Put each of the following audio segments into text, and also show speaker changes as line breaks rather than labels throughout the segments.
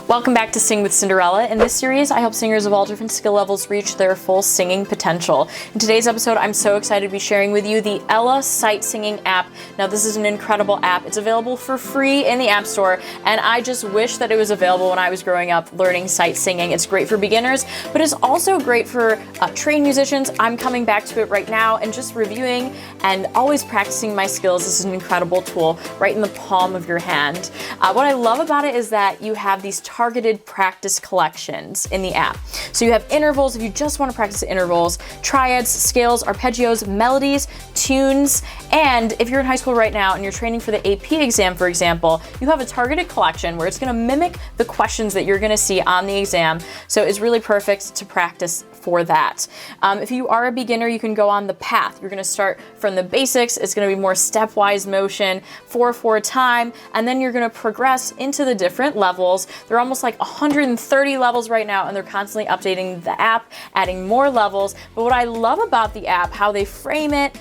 Welcome back to Sing with Cinderella. In this series, I help singers of all different skill levels reach their full singing potential. In today's episode, I'm so excited to be sharing with you the Ella Sight Singing app. Now, this is an incredible app. It's available for free in the App Store, and I just wish that it was available when I was growing up learning sight singing. It's great for beginners, but it's also great for trained musicians. I'm coming back to it right now and just reviewing and always practicing my skills. This is an incredible tool right in the palm of your hand. What I love about it is that you have these targeted practice collections in the app. So you have intervals if you just want to practice intervals, triads, scales, arpeggios, melodies, tunes, and if you're in high school right now and you're training for the AP exam, for example, you have a targeted collection where it's going to mimic the questions that you're going to see on the exam. So it's really perfect to practice for that. If you are a beginner, you can go on the path. You're going to start from the basics. It's going to be more stepwise motion, 4/4 time, and then you're going to progress into the different levels. They're almost like 130 levels right now, and they're constantly updating the app, adding more levels. But what I love about the app, how they frame it,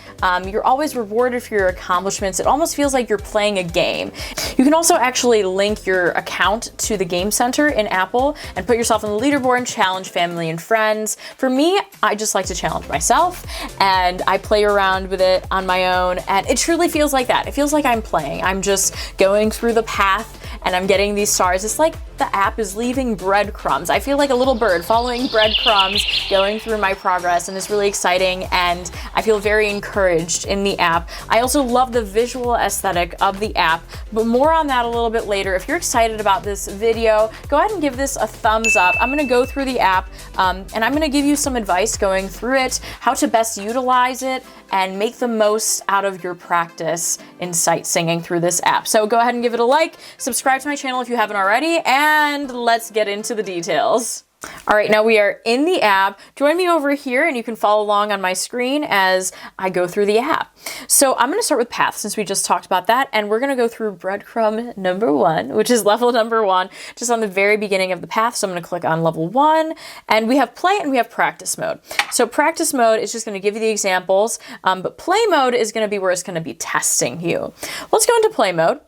you're always rewarded for your accomplishments. It almost feels like you're playing a game. You can also actually link your account to the Game Center in Apple and put yourself on the leaderboard and challenge family and friends. For me, I just like to challenge myself, and I play around with it on my own, and it truly feels like that. It feels like I'm playing. I'm just going through the path and I'm getting these stars. It's like the app is leaving breadcrumbs. I feel like a little bird following breadcrumbs, going through my progress, and it's really exciting, and I feel very encouraged in the app. I also love the visual aesthetic of the app, but more on that a little bit later. If you're excited about this video, go ahead and give this a thumbs up. I'm gonna go through the app, and I'm gonna give you some advice going through it, how to best utilize it, and make the most out of your practice in sight singing through this app. So go ahead and give it a like, subscribe to my channel if you haven't already, and let's get into the details. All right, now we are in the app. Join me over here and you can follow along on my screen as I go through the app. So I'm going to start with path since we just talked about that, and we're going to go through breadcrumb number 1, which is level number 1, just on the very beginning of the path. So I'm going to click on level 1, and we have play and we have practice mode. So practice mode is just going to give you the examples, but play mode is going to be where it's going to be testing you. Let's go into play mode.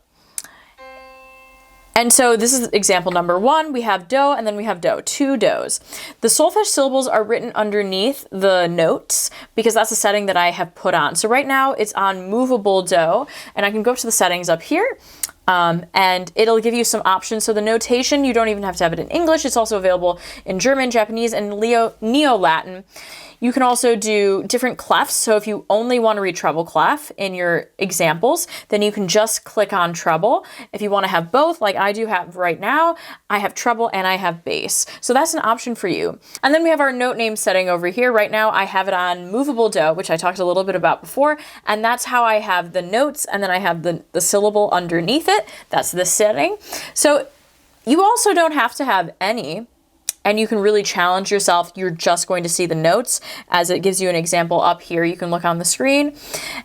And so this is example number 1. We have do and then we have do, 2 do's. The solfeggio syllables are written underneath the notes because that's the setting that I have put on. So right now it's on movable do, and I can go to the settings up here. And it'll give you some options. So the notation, you don't even have to have it in English. It's also available in German, Japanese, and Neo-Latin. You can also do different clefs. So if you only want to read treble clef in your examples, then you can just click on treble. If you want to have both, like I do have right now, I have treble and I have bass. So that's an option for you. And then we have our note name setting over here. Right now I have it on movable do, which I talked a little bit about before. And that's how I have the notes, and then I have the syllable underneath it. That's the setting. So you also don't have to have any, and you can really challenge yourself. You're just going to see the notes as it gives you an example up here. You can look on the screen,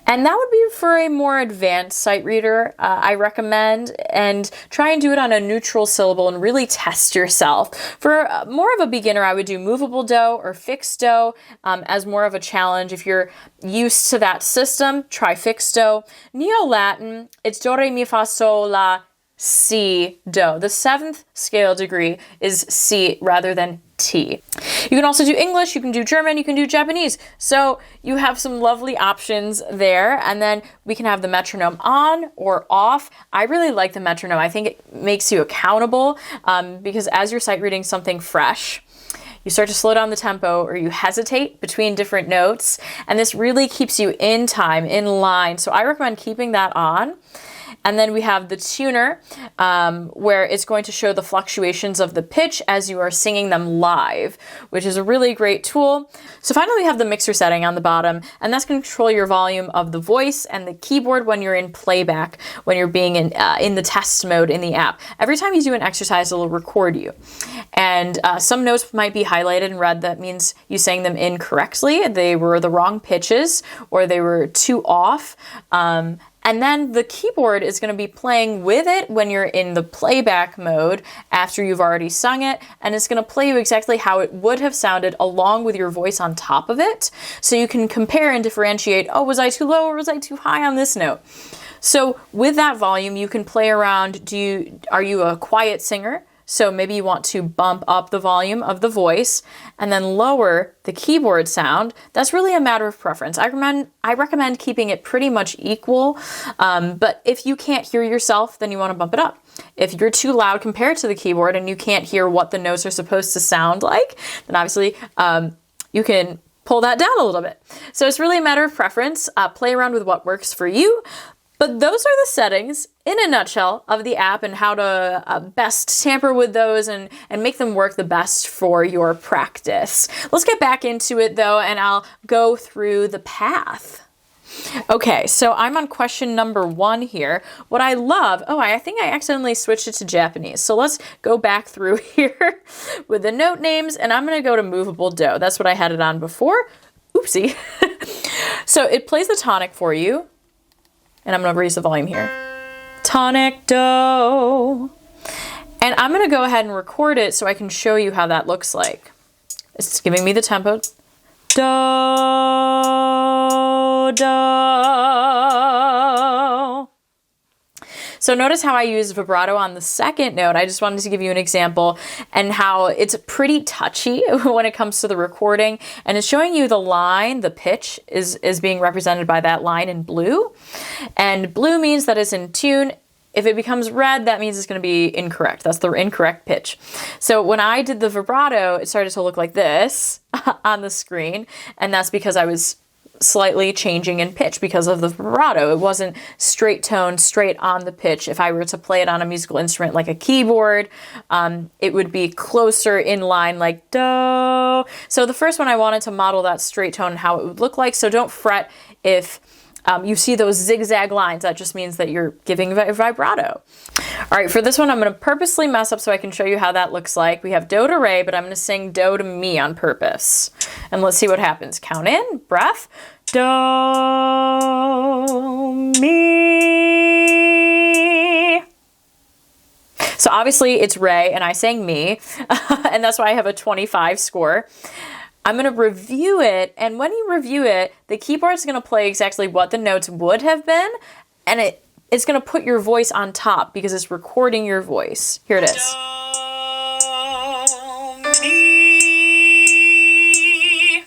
and that would be for a more advanced sight reader. I recommend, and try and do it on a neutral syllable and really test yourself. For more of a beginner, I would do movable do or fixed do as more of a challenge. If you're used to that system, try fixed do. Neo-Latin, it's do, re, mi, fa, sol, la, C, do. The 7th scale degree is C rather than T. You can also do English, you can do German, you can do Japanese. So you have some lovely options there. And then we can have the metronome on or off. I really like the metronome. I think it makes you accountable because as you're sight reading something fresh, you start to slow down the tempo or you hesitate between different notes. And this really keeps you in time, in line. So I recommend keeping that on. And then we have the tuner, where it's going to show the fluctuations of the pitch as you are singing them live, which is a really great tool. So finally, we have the mixer setting on the bottom, and that's going to control your volume of the voice and the keyboard when you're in playback, when you're being in the test mode in the app. Every time you do an exercise, it'll record you. And some notes might be highlighted in red. That means you sang them incorrectly. They were the wrong pitches, or they were too off. And then the keyboard is going to be playing with it when you're in the playback mode after you've already sung it, and it's going to play you exactly how it would have sounded along with your voice on top of it. So you can compare and differentiate, oh, was I too low or was I too high on this note? So with that volume, you can play around. Are you a quiet singer? So maybe you want to bump up the volume of the voice and then lower the keyboard sound. That's really a matter of preference. I recommend keeping it pretty much equal, but if you can't hear yourself, then you want to bump it up. If you're too loud compared to the keyboard and you can't hear what the notes are supposed to sound like, then obviously you can pull that down a little bit. So it's really a matter of preference. Play around with what works for you. But those are the settings in a nutshell of the app and how to best tamper with those and make them work the best for your practice. Let's get back into it though, and I'll go through the path. Okay, so I'm on question number 1 here. What I love, I think I accidentally switched it to Japanese. So let's go back through here with the note names, and I'm gonna go to movable do. That's what I had it on before. Oopsie. So it plays the tonic for you. And I'm gonna raise the volume here. Tonic do. And I'm gonna go ahead and record it so I can show you how that looks like. It's giving me the tempo. Do, do. So notice how I use vibrato on the second note. I just wanted to give you an example and how it's pretty touchy when it comes to the recording, and it's showing you the line, the pitch is being represented by that line in blue, and blue means that it's in tune. If it becomes red, that means it's going to be incorrect. That's the incorrect pitch. So when I did the vibrato, it started to look like this on the screen, and that's because I was slightly changing in pitch because of the vibrato. It wasn't straight tone, straight on the pitch. If I were to play it on a musical instrument like a keyboard, it would be closer in line like do. So the first one I wanted to model that straight tone and how it would look like. So don't fret if you see those zigzag lines. That just means that you're giving vibrato. All right, for this one, I'm going to purposely mess up so I can show you how that looks like. We have do to re, but I'm going to sing do to mi on purpose. And let's see what happens. Count in, breath. Do, mi. So obviously it's re, and I sang mi, and that's why I have a 25 score. I'm going to review it, and when you review it, the keyboard is going to play exactly what the notes would have been, and it's going to put your voice on top because it's recording your voice. Here it is. Do, mi.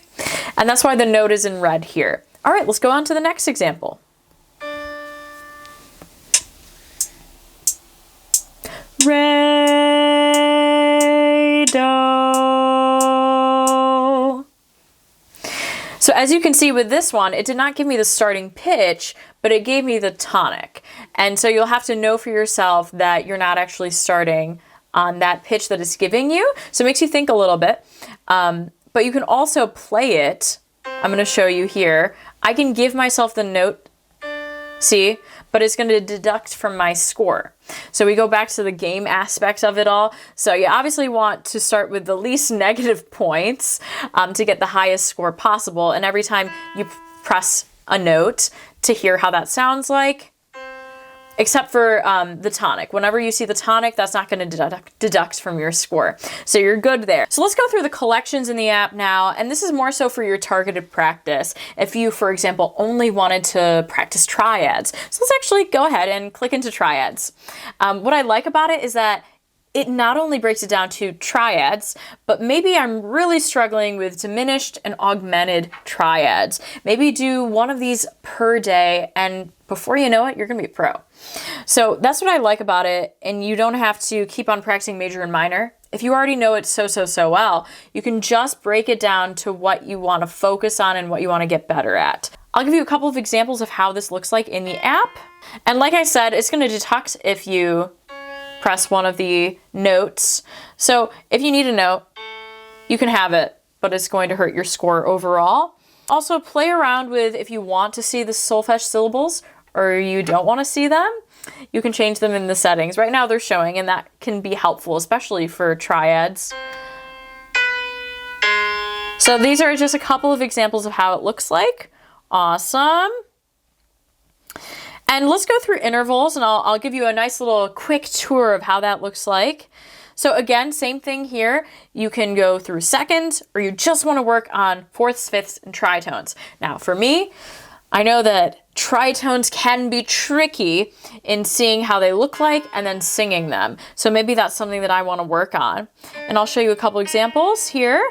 And that's why the note is in red here. All right, let's go on to the next example. Re, do. So as you can see with this one, it did not give me the starting pitch, but it gave me the tonic. And so you'll have to know for yourself that you're not actually starting on that pitch that it's giving you. So it makes you think a little bit. But you can also play it. I'm going to show you here. I can give myself the note, see, but it's going to deduct from my score. So we go back to the game aspect of it all. So you obviously want to start with the least negative points to get the highest score possible. And every time you press a note to hear how that sounds like, except for the tonic. Whenever you see the tonic, that's not going to deduct from your score. So you're good there. So let's go through the collections in the app now. And this is more so for your targeted practice. If you, for example, only wanted to practice triads. So let's actually go ahead and click into triads. What I like about it is that it not only breaks it down to triads, but maybe I'm really struggling with diminished and augmented triads. Maybe do one of these per day, and before you know it, you're gonna be a pro. So that's what I like about it, and you don't have to keep on practicing major and minor. If you already know it so well, you can just break it down to what you want to focus on and what you want to get better at. I'll give you a couple of examples of how this looks like in the app. And like I said, it's going to deduct if you press one of the notes. So if you need a note, you can have it, but it's going to hurt your score overall. Also play around with if you want to see the solfeggio syllables or you don't want to see them, you can change them in the settings. Right now they're showing, and that can be helpful, especially for triads. So these are just a couple of examples of how it looks like. Awesome. And let's go through intervals, and I'll give you a nice little quick tour of how that looks like. So again, same thing here. You can go through seconds, or you just want to work on fourths, fifths, and tritones. Now for me, I know that tritones can be tricky in seeing how they look like and then singing them. So maybe that's something that I want to work on. And I'll show you a couple examples here.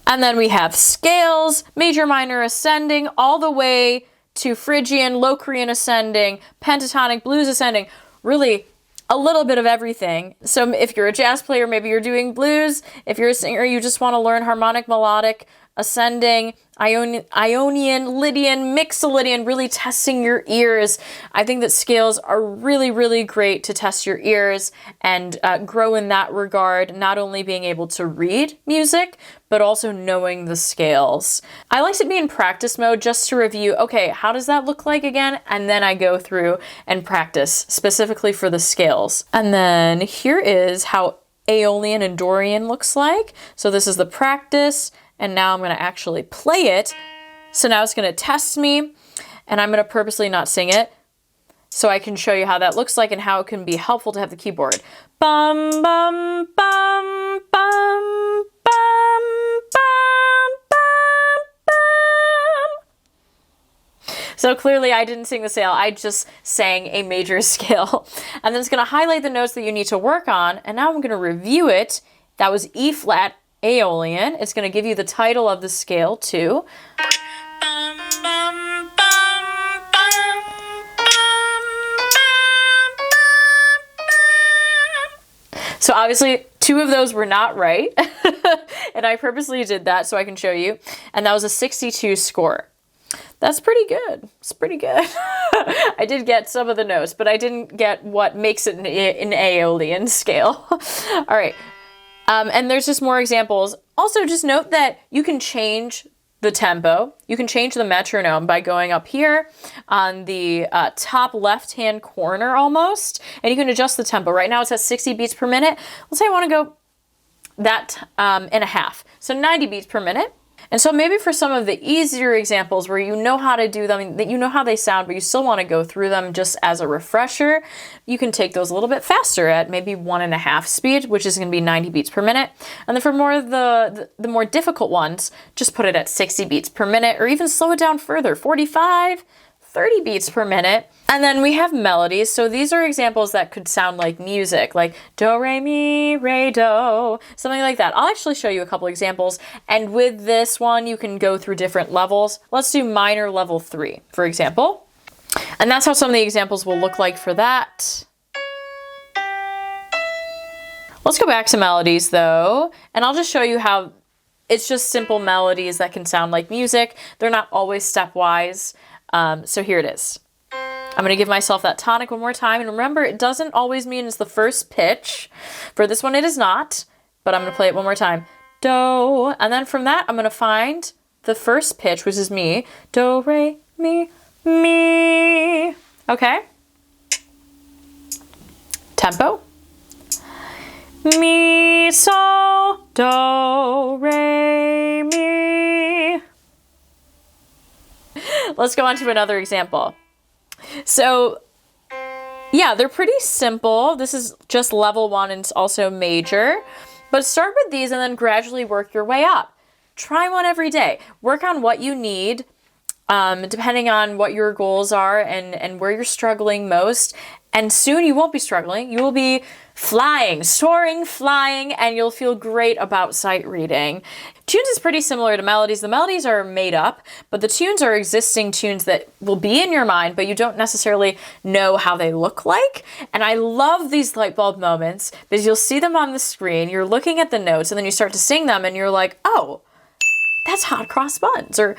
And then we have scales, major, minor, ascending, all the way to Phrygian, Locrian ascending, pentatonic, blues ascending, really a little bit of everything. So if you're a jazz player, maybe you're doing blues. If you're a singer, you just want to learn harmonic, melodic, ascending, Ionian, Lydian, Mixolydian, really testing your ears. I think that scales are really, really great to test your ears and grow in that regard, not only being able to read music, but also knowing the scales. I like to be in practice mode just to review, okay, how does that look like again? And then I go through and practice specifically for the scales. And then here is how Aeolian and Dorian looks like. So this is the practice. And now I'm going to actually play it. So now it's going to test me, and I'm going to purposely not sing it so I can show you how that looks like and how it can be helpful to have the keyboard. Bum, bum, bum, bum, bum, bum, bum, bum. So clearly I didn't sing the scale, I just sang a major scale. And then it's going to highlight the notes that you need to work on, and now I'm going to review it. That was E flat, Aeolian. It's going to give you the title of the scale too. So obviously 2 of those were not right. And I purposely did that so I can show you. And that was a 62 score. That's pretty good. It's pretty good. I did get some of the notes, but I didn't get what makes it an Aeolian scale. All right. And there's just more examples. Also, just note that you can change the tempo. You can change the metronome by going up here on the top left-hand corner almost, and you can adjust the tempo. Right now it's at 60 beats per minute. Let's say I want to go that in a half. So 90 beats per minute. And so maybe for some of the easier examples where you know how to do them, that you know how they sound, but you still want to go through them just as a refresher, you can take those a little bit faster at maybe 1.5 speed, which is going to be 90 beats per minute. And then for more of the more difficult ones, just put it at 60 beats per minute, or even slow it down further, 45, 30 beats per minute. And then we have melodies. So these are examples that could sound like music, like do, re, mi, re, do, something like that. I'll actually show you a couple examples. And with this one, you can go through different levels. Let's do minor level 3, for example. And that's how some of the examples will look like for that. Let's go back to melodies though. And I'll just show you how it's just simple melodies that can sound like music. They're not always stepwise. So here it is. I'm going to give myself that tonic one more time. And remember, it doesn't always mean it's the first pitch. For this one, it is not. But I'm going to play it one more time. Do. And then from that, I'm going to find the first pitch, which is mi. Do, re, mi, mi. Okay. Tempo. Mi, sol, do, re, mi. Let's go on to another example. So, yeah, they're pretty simple. This is just level 1 and it's also major. But start with these and then gradually work your way up. Try one every day. Work on what you need, depending on what your goals are and where you're struggling most. And soon you won't be struggling. You will be flying, soaring, flying, and you'll feel great about sight reading. Tunes is pretty similar to melodies. The melodies are made up, but the tunes are existing tunes that will be in your mind, but you don't necessarily know how they look like. And I love these light bulb moments because you'll see them on the screen, you're looking at the notes, and then you start to sing them, and you're like, oh, that's Hot Cross Buns, or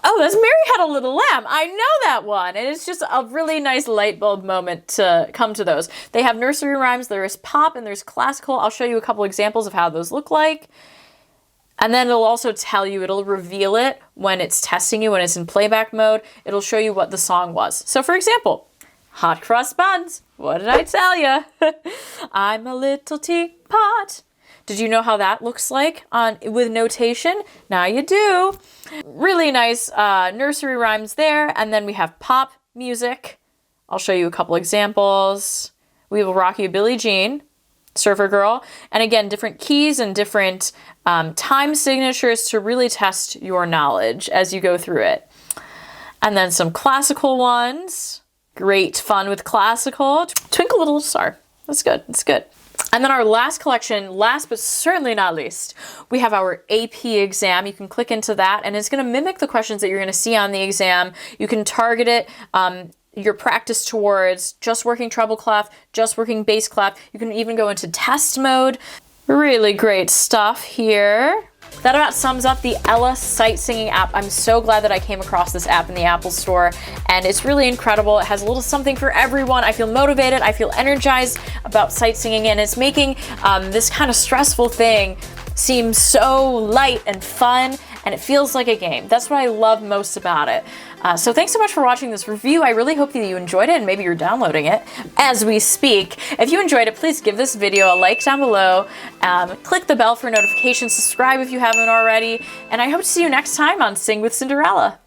oh, that's Mary Had a Little Lamb. I know that one. And it's just a really nice light bulb moment to come to those. They have nursery rhymes, there's pop, and there's classical. I'll show you a couple examples of how those look like. And then it'll also tell you, it'll reveal it when it's testing you, when it's in playback mode. It'll show you what the song was. So for example, Hot Cross Buns. What did I tell you? I'm a little teapot. Did you know how that looks like with notation? Now you do. Really nice nursery rhymes there. And then we have pop music. I'll show you a couple examples. We will rock you Billie Jean. Surfer Girl. And again, different keys and different time signatures to really test your knowledge as you go through it. And then some classical ones. Great fun with classical. Twinkle Little Star. That's good. That's good. And then our last collection, last but certainly not least, we have our AP exam. You can click into that and it's going to mimic the questions that you're going to see on the exam. You can target it, your practice towards just working treble clef, just working bass clef. You can even go into test mode. Really great stuff here. That about sums up the Ella sight singing app. I'm so glad that I came across this app in the Apple Store, and it's really incredible. It has a little something for everyone. I feel motivated, I feel energized about sight singing, and it's making this kind of stressful thing seem so light and fun, and it feels like a game. That's what I love most about it. So thanks so much for watching this review. I really hope that you enjoyed it, and maybe you're downloading it as we speak. If you enjoyed it, please give this video a like down below. Click the bell for notifications, subscribe if you haven't already, and I hope to see you next time on Sing with Cinderella.